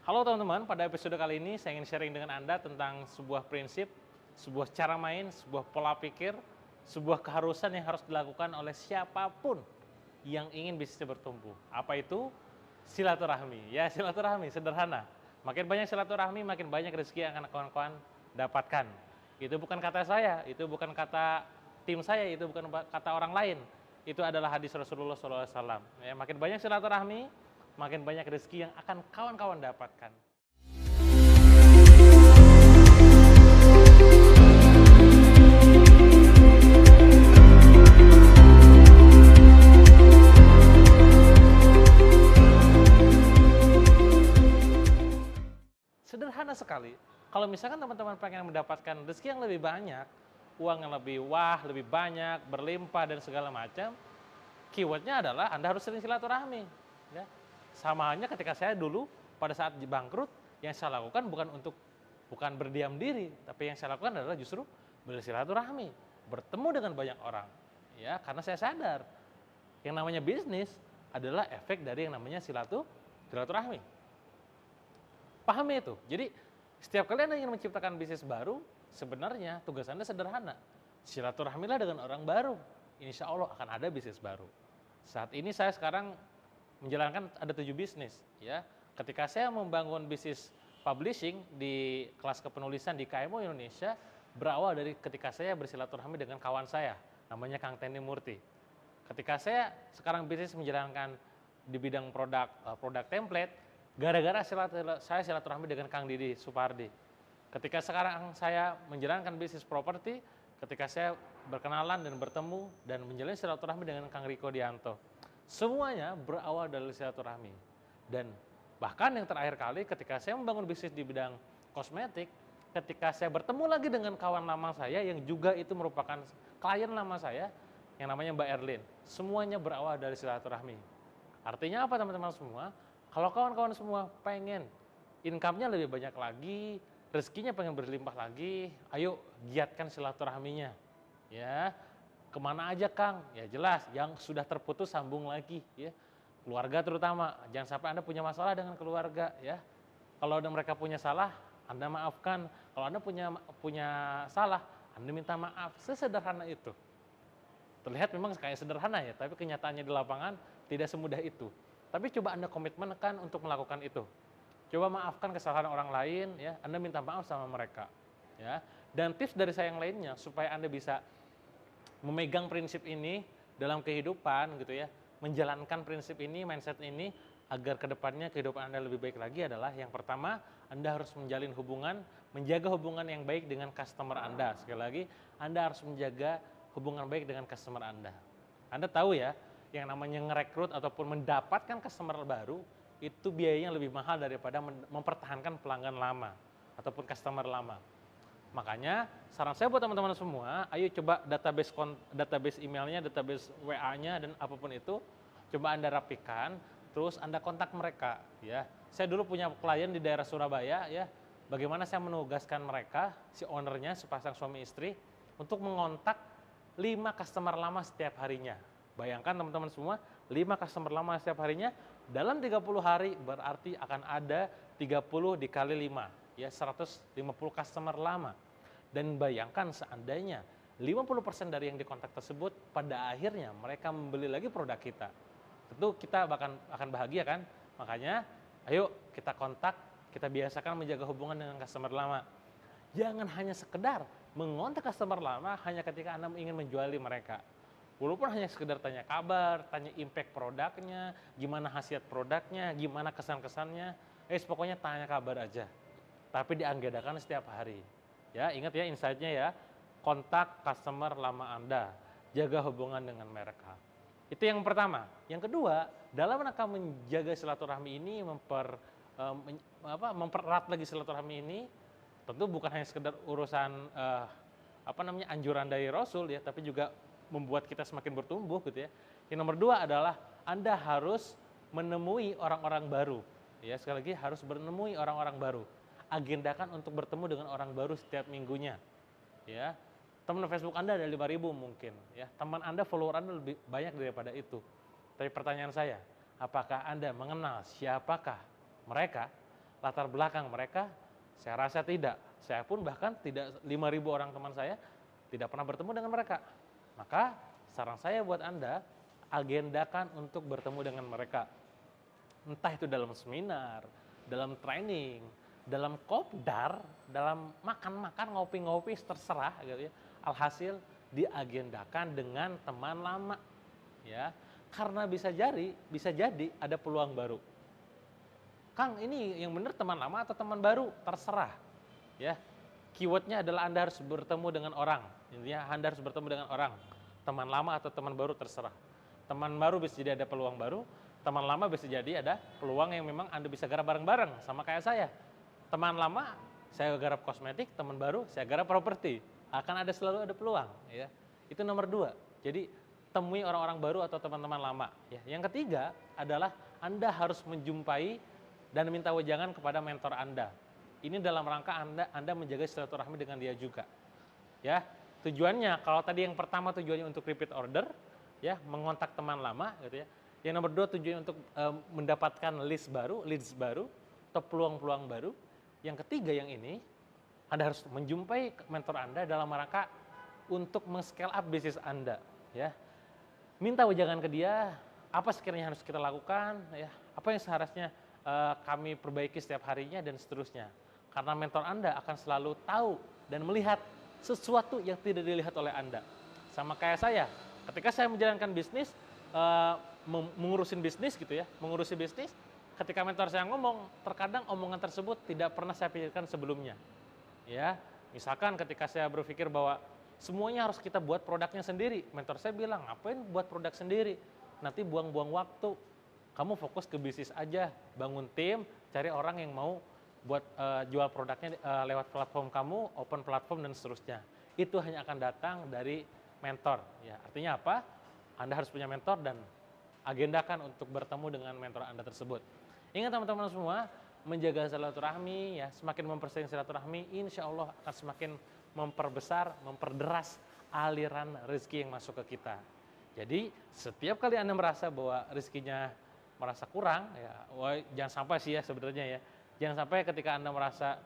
Halo teman-teman, pada episode kali ini saya ingin sharing dengan Anda tentang sebuah prinsip, sebuah cara main, sebuah pola pikir, sebuah keharusan yang harus dilakukan oleh siapapun yang ingin bisnisnya bertumbuh. Apa itu? Silaturahmi. Ya, silaturahmi, sederhana. Makin banyak silaturahmi, makin banyak rezeki yang akan kawan-kawan dapatkan. Itu bukan kata saya, itu bukan kata tim saya, itu bukan kata orang lain. Itu adalah hadis Rasulullah SAW. Ya, makin banyak silaturahmi, makin banyak rezeki yang akan kawan-kawan dapatkan. Sederhana sekali. Kalau misalkan teman-teman pengen mendapatkan rezeki yang lebih banyak, uang yang lebih lebih banyak, berlimpah dan segala macam, keywordnya adalah Anda harus sering silaturahmi. Ya. Sama halnya ketika saya dulu pada saat bangkrut, yang saya lakukan bukan berdiam diri, tapi yang saya lakukan adalah justru bersilaturahmi, bertemu dengan banyak orang. Ya, karena saya sadar yang namanya bisnis adalah efek dari yang namanya silaturahmi. Pahami itu. Jadi setiap kali Anda ingin menciptakan bisnis baru, sebenarnya tugas Anda sederhana. Silaturahmilah dengan orang baru. Insya Allah akan ada bisnis baru. Saat ini saya sekarang menjalankan ada 7 bisnis. Ya. Ketika saya membangun bisnis publishing di kelas kepenulisan di KMO Indonesia, berawal dari ketika saya bersilaturahmi dengan kawan saya, namanya Kang Tenny Murti. Ketika saya sekarang bisnis menjalankan di bidang produk template, gara-gara saya silaturahmi dengan Kang Didi Supardi. Ketika sekarang saya menjalankan bisnis properti, ketika saya berkenalan dan bertemu dan menjalin silaturahmi dengan Kang Riko Dianto. Semuanya berawal dari silaturahmi. Dan bahkan yang terakhir kali ketika saya membangun bisnis di bidang kosmetik, ketika saya bertemu lagi dengan kawan lama saya yang juga itu merupakan klien lama saya, yang namanya Mbak Erlin. Semuanya berawal dari silaturahmi. Artinya apa teman-teman semua? Kalau kawan-kawan semua pengen income-nya lebih banyak lagi, rezekinya pengen berlimpah lagi, ayo giatkan silaturahminya. Ya, kemana aja Kang? Ya jelas, yang sudah terputus sambung lagi. Ya, keluarga terutama, jangan sampai Anda punya masalah dengan keluarga. Ya, kalau mereka punya salah, Anda maafkan. Kalau Anda punya salah, Anda minta maaf. Sesederhana itu. Terlihat memang kayak sederhana ya, tapi kenyataannya di lapangan tidak semudah itu. Tapi coba Anda komitmen kan untuk melakukan itu. Coba maafkan kesalahan orang lain, ya. Anda minta maaf sama mereka, ya. Dan tips dari saya yang lainnya supaya Anda bisa memegang prinsip ini dalam kehidupan, gitu ya, menjalankan prinsip ini, mindset ini agar kedepannya kehidupan Anda lebih baik lagi adalah yang pertama, Anda harus menjalin hubungan, menjaga hubungan yang baik dengan customer Anda. Sekali lagi, Anda harus menjaga hubungan baik dengan customer Anda. Anda tahu ya, yang namanya ngerekrut ataupun mendapatkan customer baru itu biayanya lebih mahal daripada mempertahankan pelanggan lama ataupun customer lama. Makanya saran saya buat teman-teman semua, ayo coba database emailnya, database WA-nya dan apapun itu coba Anda rapikan, terus Anda kontak mereka ya. Saya dulu punya klien di daerah Surabaya ya. Bagaimana saya menugaskan mereka, si ownernya sepasang suami istri untuk mengontak 5 customer lama setiap harinya. Bayangkan teman-teman semua, 5 customer lama setiap harinya, dalam 30 hari berarti akan ada 30 dikali 5, ya 150 customer lama. Dan bayangkan seandainya 50% dari yang dikontak tersebut pada akhirnya mereka membeli lagi produk kita. Tentu kita akan bahagia kan? Makanya ayo kita kontak, kita biasakan menjaga hubungan dengan customer lama. Jangan hanya sekedar mengontak customer lama hanya ketika Anda ingin menjuali mereka. Walaupun hanya sekedar tanya kabar, tanya impact produknya, gimana khasiat produknya, gimana kesan-kesannya, pokoknya tanya kabar aja. Tapi dianggedakan setiap hari. Ya, ingat ya insight-nya ya, kontak customer lama Anda, jaga hubungan dengan mereka. Itu yang pertama. Yang kedua, dalam rangka menjaga silaturahmi ini, mempererat lagi silaturahmi ini, tentu bukan hanya sekedar urusan anjuran dari Rasul ya, tapi juga membuat kita semakin bertumbuh gitu ya. Yang nomor 2 adalah Anda harus menemui orang-orang baru. Ya, sekali lagi harus menemui orang-orang baru. Agendakan untuk bertemu dengan orang baru setiap minggunya. Ya. Teman Facebook Anda ada 5.000 mungkin, ya. Teman Anda, follower Anda lebih banyak daripada itu. Tapi pertanyaan saya, apakah Anda mengenal siapakah mereka? latar belakang mereka? Saya rasa tidak. Saya pun bahkan tidak 5.000 orang teman saya tidak pernah bertemu dengan mereka. Maka saran saya buat Anda, agendakan untuk bertemu dengan mereka. Entah itu dalam seminar, dalam training, dalam kopdar, dalam makan-makan, ngopi-ngopi, terserah gitu ya. Alhasil diagendakan dengan teman lama ya. Karena bisa jadi ada peluang baru. Kang, ini yang benar teman lama atau teman baru? Terserah ya. Keywordnya adalah Anda harus bertemu dengan orang. Intinya Anda harus bertemu dengan orang. Teman lama atau teman baru terserah. Teman baru bisa jadi ada peluang baru, teman lama bisa jadi ada peluang yang memang Anda bisa garap bareng-bareng, sama kayak saya. Teman lama, saya garap kosmetik, teman baru, saya garap properti. Akan ada selalu ada peluang. Ya. Itu nomor 2. Jadi, temui orang-orang baru atau teman-teman lama. Ya. Yang ketiga adalah Anda harus menjumpai dan minta wejangan kepada mentor Anda. Ini dalam rangka Anda menjaga silaturahmi dengan dia juga. Ya, tujuannya kalau tadi yang pertama tujuannya untuk repeat order, ya, mengontak teman lama gitu ya. Yang nomor 2 tujuannya untuk mendapatkan leads baru atau peluang-peluang baru. Yang ketiga yang ini Anda harus menjumpai mentor Anda dalam rangka untuk men-scale up bisnis Anda, ya. Minta wejangan ke dia, apa sekiranya harus kita lakukan, ya. Apa yang seharusnya kami perbaiki setiap harinya dan seterusnya. Karena mentor Anda akan selalu tahu dan melihat sesuatu yang tidak dilihat oleh Anda. Sama kayak saya, ketika saya menjalankan bisnis, mengurusin bisnis gitu ya, mengurusi bisnis, ketika mentor saya ngomong, terkadang omongan tersebut tidak pernah saya pikirkan sebelumnya. Ya, misalkan ketika saya berpikir bahwa semuanya harus kita buat produknya sendiri, mentor saya bilang, ngapain buat produk sendiri? Nanti buang-buang waktu. Kamu fokus ke bisnis aja, bangun tim, cari orang yang mau buat jual produknya lewat platform kamu, open platform dan seterusnya. Itu hanya akan datang dari mentor. Ya, artinya apa? Anda harus punya mentor dan agendakan untuk bertemu dengan mentor Anda tersebut. Ingat teman-teman semua, menjaga silaturahmi, ya, semakin mempersering silaturahmi, insya Allah akan semakin memperbesar, memperderas aliran rezeki yang masuk ke kita. Jadi setiap kali Anda merasa bahwa rezekinya merasa kurang, ya, jangan sampai sih ya sebenarnya ya. Jangan sampai ketika Anda merasa,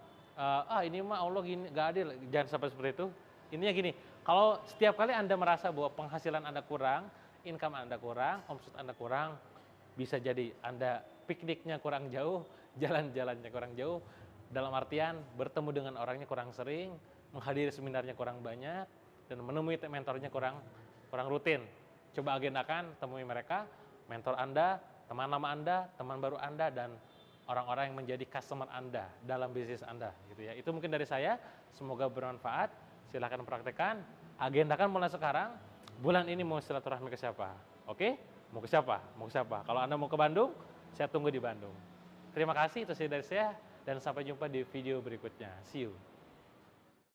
ini mah Allah gini, gak adil, jangan sampai seperti itu. Intinya gini, kalau setiap kali Anda merasa bahwa penghasilan Anda kurang, income Anda kurang, omset Anda kurang, bisa jadi Anda pikniknya kurang jauh, jalan-jalannya kurang jauh, dalam artian bertemu dengan orangnya kurang sering, menghadiri seminarnya kurang banyak, dan menemui mentornya kurang rutin. Coba agendakan, temui mereka, mentor Anda, teman lama Anda, teman baru Anda, dan orang-orang yang menjadi customer Anda dalam bisnis Anda gitu ya. Itu mungkin dari saya, semoga bermanfaat. Silahkan praktekkan, agendakan mulai sekarang. Bulan ini mau silaturahmi ke siapa? Oke? Mau ke siapa? Mau ke siapa? Kalau Anda mau ke Bandung, saya tunggu di Bandung. Terima kasih, itu dari saya, dan sampai jumpa di video berikutnya. See you.